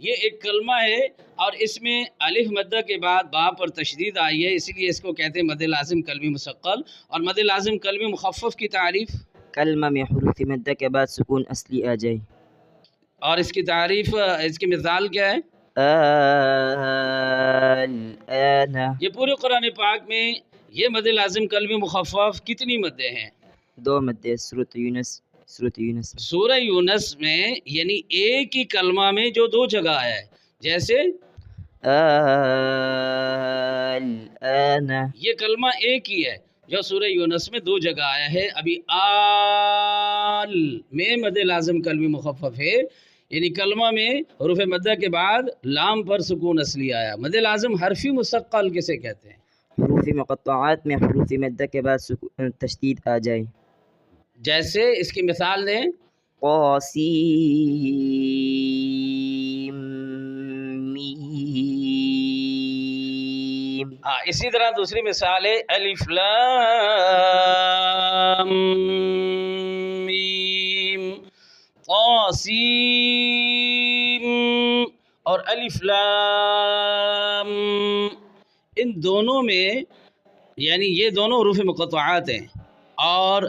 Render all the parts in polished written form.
یہ ایک کلمہ ہے اور اس میں الف مدہ کے بعد با پر تشدید آئی ہے، اسی لیے اس کو کہتے ہیں مد لازم کلمی مثقل۔ اور مد لازم کلمی مخفف کی تعریف، کلمہ میں حروف مدہ کے بعد سکون اصلی آ جائے۔ اور اس کی تعریف، اس کی مثال کیا ہے؟ الآن، یہ پورے قرآن پاک میں یہ مد لازم کلمی مخفف کتنی مدیں ہیں؟ 2 مدیں، سورۃ یونس میں۔ سورہ یونس میں یعنی ایک ہی کلمہ میں جو 2 جگہ آیا ہے، جیسے الآن، یہ کلمہ ایک ہی ہے جو سورہ یونس میں 2 جگہ آیا ہے۔ ابھی آل میں مد لازم کلمی مخفف ہے، یعنی کلمہ میں حروف مدہ کے بعد لام پر سکون اصلی آیا۔ مد لازم حرفی مثقل کسے کہتے ہیں؟ حروف مقطعات میں حروف مدہ کے بعد تشدید آ جائے۔ جیسے اس کی مثال دیں۔ قاسم ہاں، اسی طرح دوسری مثال ہے الف لام میم، قاسم اور الف لام، ان دونوں میں یعنی یہ دونوں حروف مقطعات ہیں، اور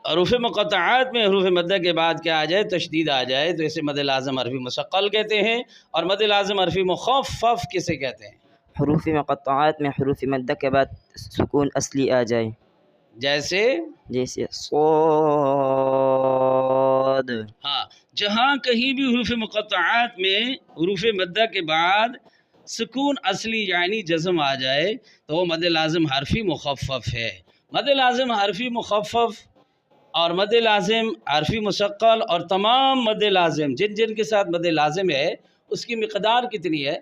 حروف مقطعات میں حروف مدہ کے بعد کیا آ جائے؟ تشدید آ جائے، تو اسے مد لازم حرفی مثقل کہتے ہیں۔ اور مد لازم حرفی مخفف کسے کہتے ہیں؟ حروف مقطعات میں حروف مدہ کے بعد سکون اصلی آ جائے، جیسے صاد۔ ہاں، جہاں کہیں بھی حروف مقطعات میں حروف مدہ کے بعد سکون اصلی یعنی جزم آ جائے تو وہ مد لازم حرفی مخفف ہے۔ مد لازم حرفی مخفف اور مد لازم حرفی مثقل اور تمام مد لازم جن کے ساتھ مد لازم ہے اس کی مقدار کتنی ہے؟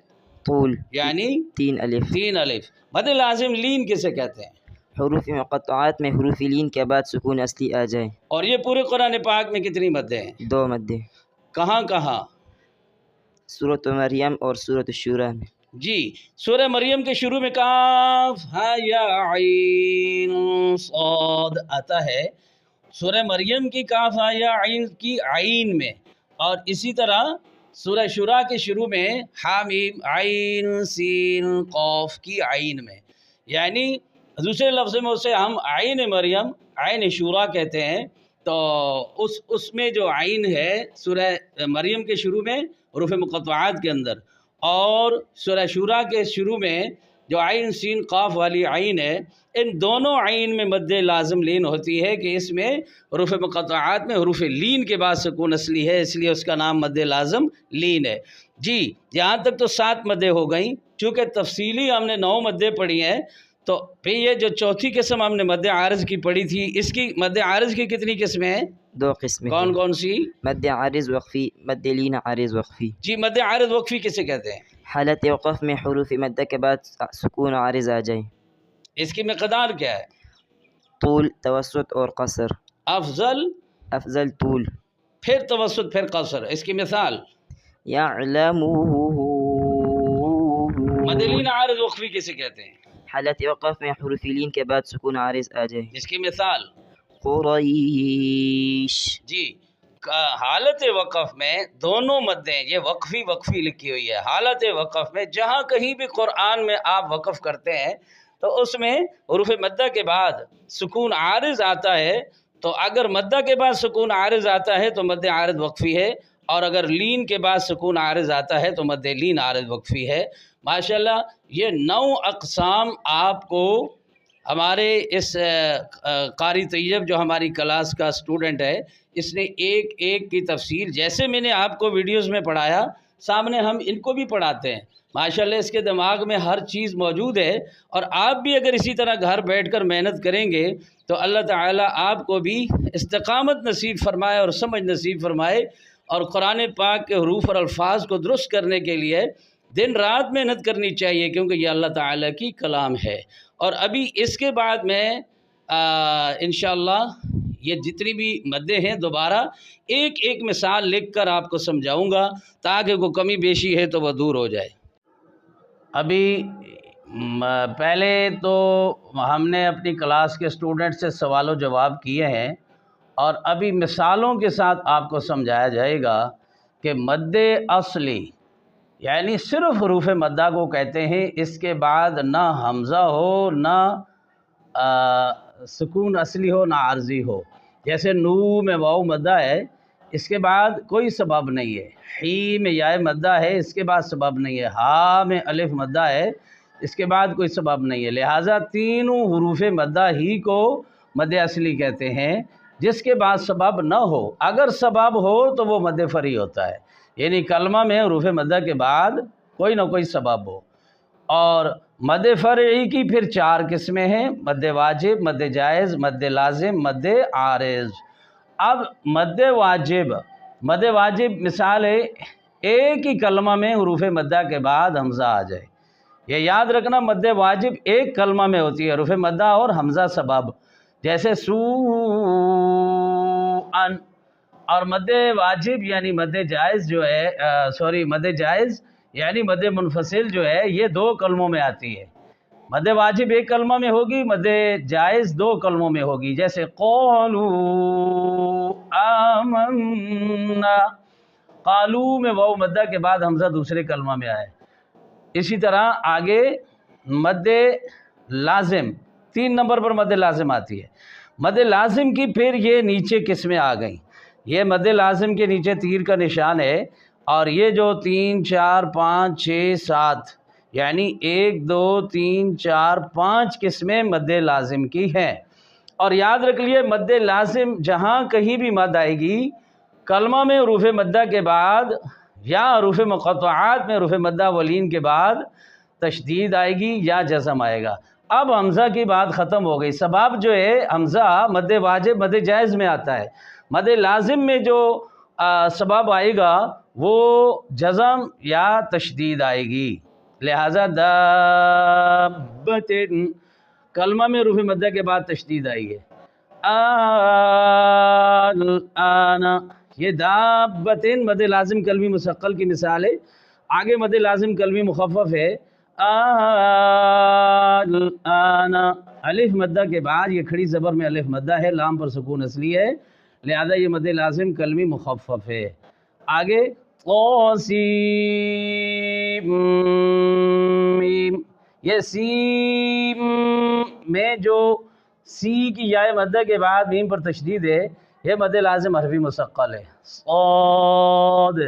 طول، یعنی 3 الف۔ 3 الف۔ مد لازم لین کسے کہتے ہیں؟ حروف مقطعات میں حروف لین کے بعد سکون اصلی آ جائے۔ اور یہ پورے قرآن پاک میں کتنی مدیں ہیں؟ 2 مدیں، کہاں کہاں؟ سورۃ مریم اور سورۃ الشورى میں۔ جی، سورہ مریم کے شروع میں کاف ہا یا عین صاد آتا ہے، سورہ مریم کی کاف ہا یا عین کی عین میں، اور اسی طرح سورہ شورى کے شروع میں حامیم عین سین قاف کی عین میں، یعنی دوسرے لفظ میں اسے ہم عین مریم عین شورى کہتے ہیں۔ تو اس میں جو عین ہے سورہ مریم کے شروع میں حروف مقطعات کے اندر، اور سورہ شورى کے شروع میں جو عین سین قاف والی عین ہے، ان دونوں عین میں مد لازم لین ہوتی ہے کہ اس میں حروف مقطعات میں حروف لین کے بعد سکون اصلی ہے، اس لیے اس کا نام مد لازم لین ہے۔ جی، یہاں تک تو 7 مدیں ہو گئیں، چونکہ تفصیلی ہم نے 9 مدیں پڑھی ہیں، تو پھر یہ جو چوتھی قسم ہم نے مد عارض کی پڑھی تھی، اس کی مد عارض کی کتنی قسمیں ہیں؟ 2 قسمیں، کون کون سی؟ مد عارض وقفی، مد لین عارض وقفی۔ جی، مد عارض وقفی کسے کہتے ہیں؟ حالت وقف میں حروف مدہ کے بعد سکون عارض آ جائے۔ اس کی مقدار کیا ہے؟ طول، توسط اور قصر۔ افضل، افضل طول، پھر توسط، پھر قصر۔ اس کی مثال یعلمون۔ مد لین عارض وقفی کسے کہتے ہیں؟ حالت وقف میں حروف لین کے بعد سکون عارض آ جائے۔ اس کی مثال قریش۔ جی، حالت وقف میں دونوں مدیں، یہ وقفی لکھی ہوئی ہے، حالت وقف میں جہاں کہیں بھی قرآن میں آپ وقف کرتے ہیں تو اس میں حروف مدہ کے بعد سکون عارض آتا ہے، تو اگر مدہ کے بعد سکون عارض آتا ہے تو مد عارض وقفی ہے، اور اگر لین کے بعد سکون عارض آتا ہے تو مد لین عارض وقفی ہے۔ ماشاءاللہ یہ 9 اقسام آپ کو ہمارے اس قاری طیب جو ہماری کلاس کا اسٹوڈنٹ ہے، اس نے ایک ایک کی تفصیل جیسے میں نے آپ کو ویڈیوز میں پڑھایا سامنے ہم ان کو بھی پڑھاتے ہیں۔ ماشاءاللہ اس کے دماغ میں ہر چیز موجود ہے، اور آپ بھی اگر اسی طرح گھر بیٹھ کر محنت کریں گے تو اللہ تعالیٰ آپ کو بھی استقامت نصیب فرمائے اور سمجھ نصیب فرمائے، اور قرآن پاک کے حروف اور الفاظ کو درست کرنے کے لیے دن رات محنت کرنی چاہیے، کیونکہ یہ اللہ تعالیٰ کی کلام ہے۔ اور ابھی اس کے بعد میں انشاءاللہ یہ جتنی بھی مدیں ہیں دوبارہ ایک ایک مثال لکھ کر آپ کو سمجھاؤں گا تاکہ کوئی کمی بیشی ہے تو وہ دور ہو جائے۔ ابھی پہلے تو ہم نے اپنی کلاس کے اسٹوڈنٹ سے سوال و جواب کیے ہیں، اور ابھی مثالوں کے ساتھ آپ کو سمجھایا جائے گا کہ مد اصلی یعنی صرف حروف مدہ کو کہتے ہیں، اس کے بعد نہ حمزہ ہو، نہ سکون اصلی ہو، نہ عارضی ہو۔ جیسے نو میں واو مدہ ہے، اس کے بعد کوئی سبب نہیں ہے۔ حی میں یا مدہ ہے، اس کے بعد سبب نہیں ہے۔ ہا میں الف مدہ ہے، اس کے بعد کوئی سبب نہیں ہے۔ لہٰذا تینوں حروف مدہ ہی کو مد اصلی کہتے ہیں، جس کے بعد سبب نہ ہو۔ اگر سبب ہو تو وہ مد فرعی ہوتا ہے، یعنی کلمہ میں حروف مدہ کے بعد کوئی نہ کوئی سبب ہو۔ اور مد فرعی کی پھر 4 قسمیں ہیں: مد واجب، مد جائز، مد لازم، مد عارض۔ اب مد واجب مثال ہے، ایک ہی کلمہ میں حروف مدہ کے بعد حمزہ آ جائے۔ یہ یاد رکھنا، مد واجب ایک کلمہ میں ہوتی ہے، حروف مدہ اور حمزہ سبب، جیسے سوءن۔ اور مد واجب یعنی مد جائز جو ہے مد جائز یعنی مد منفصل جو ہے، یہ 2 کلموں میں آتی ہے۔ مد واجب ایک کلمہ میں ہوگی، مد جائز 2 کلموں میں ہوگی، جیسے قولوا آمنا۔ قالو میں واو مدہ کے بعد حمزہ دوسرے کلمہ میں آئے۔ اسی طرح آگے مد لازم، 3 نمبر پر مد لازم آتی ہے۔ مد لازم کی پھر یہ نیچے قسمیں آ گئیں۔ یہ مد لازم کے نیچے تیر کا نشان ہے، اور یہ جو 3 4 5 6 7 یعنی 1 2 3 4 5 قسمیں مد لازم کی ہیں۔ اور یاد رکھ لیے، مد لازم جہاں کہیں بھی مد آئے گی، کلمہ میں حروف مدہ کے بعد یا حروف مقطعات میں حروف مدہ ولین کے بعد تشدید آئے گی یا جزم آئے گا۔ اب حمزہ کی بات ختم ہو گئی۔ سبب جو ہے، حمزہ مد واجب، مد جائز میں آتا ہے۔ مد لازم میں جو سبب آئے گا وہ جزم یا تشدید آئے گی۔ لہٰذا دابت، کلمہ میں حروف مدہ کے بعد تشدید آئی ہے۔ الآن، یہ دابت مد لازم کلمی مثقل کی مثال ہے۔ آگے مد لازم کلمی مخفف ہے، الآن، الف مدہ کے بعد یہ کھڑی زبر میں الف مدہ ہے، لام پر سکون اصلی ہے، لہذا یہ مد لازم کلمی مخفف ہے۔ آگے طاسیم، یہ سیم میں جو سی کی یا مدہ کے بعد میم پر تشدید ہے، یہ مد لازم حرفی مثقل ہے۔ صاد،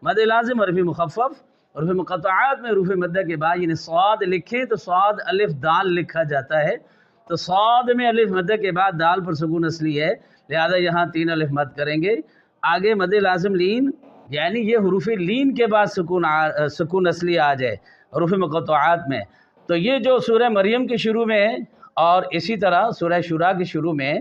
مد لازم حرفی مخفف، حروف مقطعات میں حروف مدہ کے بعد یعنی صاد لکھیں تو صاد الف دال لکھا جاتا ہے، تو صاد میں الف مدہ کے بعد دال پر سکون اصلی ہے، لہذا یہاں 3 الف مد کریں گے۔ آگے مد لازم لین، یعنی یہ حروف لین کے بعد سکون اصلی آ جائے حروف مقطعات میں، تو یہ جو سورہ مریم کے شروع میں اور اسی طرح سورہ شورى کے شروع میں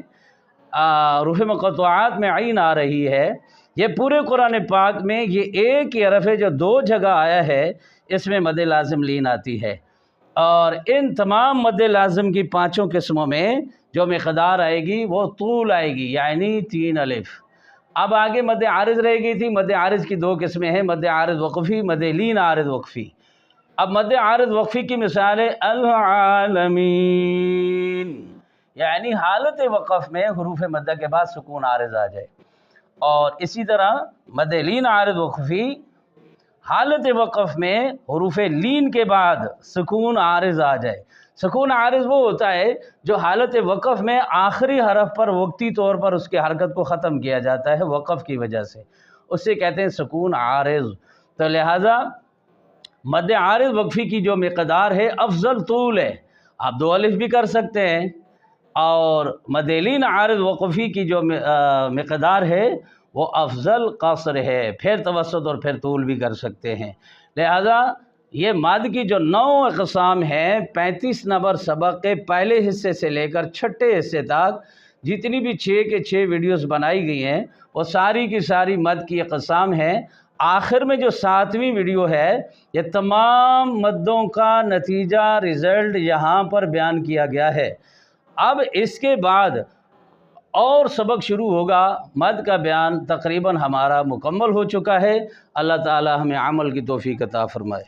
حروف مقطعات میں عین آ رہی ہے، یہ پورے قرآن پاک میں یہ ایک ہی حرف ہے جو 2 جگہ آیا ہے، اس میں مد لازم لین آتی ہے۔ اور ان تمام مد لازم کی 5 قسموں میں جو مقدار آئے گی وہ طول آئے گی، یعنی 3 الف۔ اب آگے مد عارض رہ گئی تھی، مد عارض کی 2 قسمیں ہیں، مد عارض وقفی، مد لین عارض وقفی۔ اب مد عارض وقفی کی مثال ہے العالمین، یعنی حالت وقف میں حروف مدہ کے بعد سکون عارض آ جائے۔ اور اسی طرح مد لین عارض وقفی، حالت وقف میں حروف لین کے بعد سکون عارض آ جائے۔ سکون عارض وہ ہوتا ہے جو حالت وقف میں آخری حرف پر وقتی طور پر اس کی حرکت کو ختم کیا جاتا ہے وقف کی وجہ سے، اسے کہتے ہیں سکون عارض۔ تو لہٰذا مد عارض وقفی کی جو مقدار ہے افضل طول ہے، آپ 2 الف بھی کر سکتے ہیں، اور مد لین عارض وقفی کی جو مقدار ہے وہ افضل قصر ہے، پھر توسط اور پھر طول بھی کر سکتے ہیں۔ لہذا یہ مد کی جو 9 اقسام ہیں، 35 نمبر سبق کے پہلے حصے سے لے کر 6 حصے تک جتنی بھی 6 کے 6 ویڈیوز بنائی گئی ہیں وہ ساری کی ساری مد کی اقسام ہیں۔ آخر میں جو 7ویں ویڈیو ہے، یہ تمام مدوں کا نتیجہ رزلٹ یہاں پر بیان کیا گیا ہے۔ اب اس کے بعد اور سبق شروع ہوگا، مد کا بیان تقریباً ہمارا مکمل ہو چکا ہے۔ اللہ تعالی ہمیں عمل کی توفیق عطا فرمائے۔